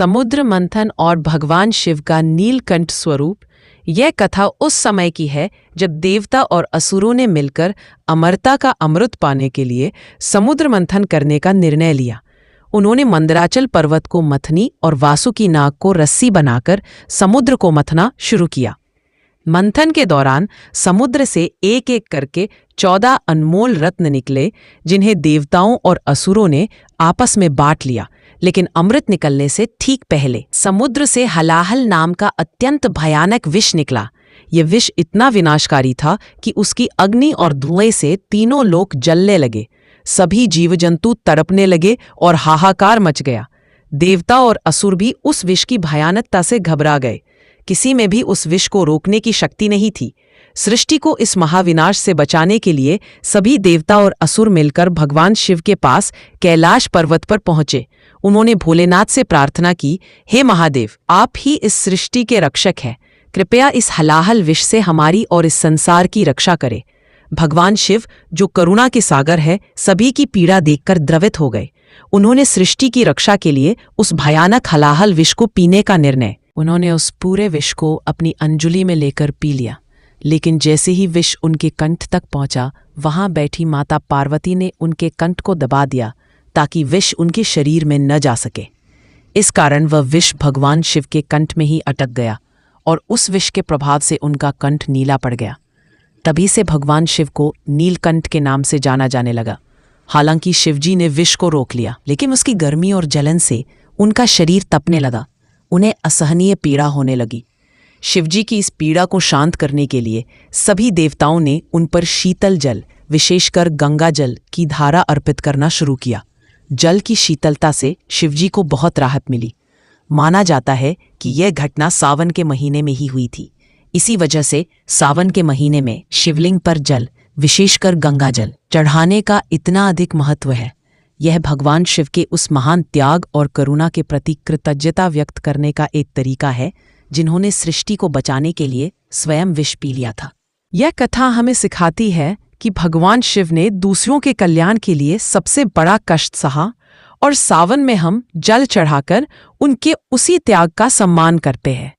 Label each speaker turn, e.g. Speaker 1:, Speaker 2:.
Speaker 1: समुद्र मंथन और भगवान शिव का नीलकंठ स्वरूप। यह कथा उस समय की है जब देवता और असुरों ने मिलकर अमरता का अमृत पाने के लिए समुद्र मंथन करने का निर्णय लिया। उन्होंने मंदराचल पर्वत को मथनी और वासुकी नाग को रस्सी बनाकर समुद्र को मथना शुरू किया। मंथन के दौरान समुद्र से एक एक करके 14 अनमोल रत्न निकले, जिन्हें देवताओं और असुरों ने आपस में बांट लिया। लेकिन अमृत निकलने से ठीक पहले समुद्र से हलाहल नाम का अत्यंत भयानक विष निकला। यह विष इतना विनाशकारी था कि उसकी अग्नि और धुएं से तीनों लोक जलने लगे। सभी जीव जंतु तड़पने लगे और हाहाकार मच गया। देवता और असुर भी उस विष की भयानकता से घबरा गए। किसी में भी उस विष को रोकने की शक्ति नहीं थी। सृष्टि को इस महाविनाश से बचाने के लिए सभी देवता और असुर मिलकर भगवान शिव के पास कैलाश पर्वत पर पहुंचे। उन्होंने भोलेनाथ से प्रार्थना की, हे महादेव, आप ही इस सृष्टि के रक्षक हैं। कृपया इस हलाहल विष से हमारी और इस संसार की रक्षा करें। भगवान शिव, जो करुणा के सागर है, सभी की पीड़ा देखकर द्रवित हो गए। उन्होंने सृष्टि की रक्षा के लिए उस भयानक हलाहल विष को पीने का निर्णय। उन्होंने उस पूरे विष को अपनी अंजुली में लेकर पी लिया। लेकिन जैसे ही विष उनके कंठ तक पहुंचा, वहां बैठी माता पार्वती ने उनके कंठ को दबा दिया ताकि विष उनके शरीर में न जा सके। इस कारण वह विष भगवान शिव के कंठ में ही अटक गया और उस विष के प्रभाव से उनका कंठ नीला पड़ गया। तभी से भगवान शिव को नीलकंठ के नाम से जाना जाने लगा। हालांकि शिवजी ने विष को रोक लिया, लेकिन उसकी गर्मी और जलन से उनका शरीर तपने लगा। उन्हें असहनीय पीड़ा होने लगी। शिवजी की इस पीड़ा को शांत करने के लिए सभी देवताओं ने उन पर शीतल जल, विशेषकर गंगा जल की धारा अर्पित करना शुरू किया। जल की शीतलता से शिवजी को बहुत राहत मिली। माना जाता है कि यह घटना सावन के महीने में ही हुई थी। इसी वजह से सावन के महीने में शिवलिंग पर जल, विशेषकर गंगा जल, चढ़ाने का इतना अधिक महत्व है। यह भगवान शिव के उस महान त्याग और करुणा के प्रति कृतज्ञता व्यक्त करने का एक तरीका है, जिन्होंने सृष्टि को बचाने के लिए स्वयं विष पी लिया था। यह कथा हमें सिखाती है कि भगवान शिव ने दूसरों के कल्याण के लिए सबसे बड़ा कष्ट सहा, और सावन में हम जल चढ़ाकर उनके उसी त्याग का सम्मान करते हैं।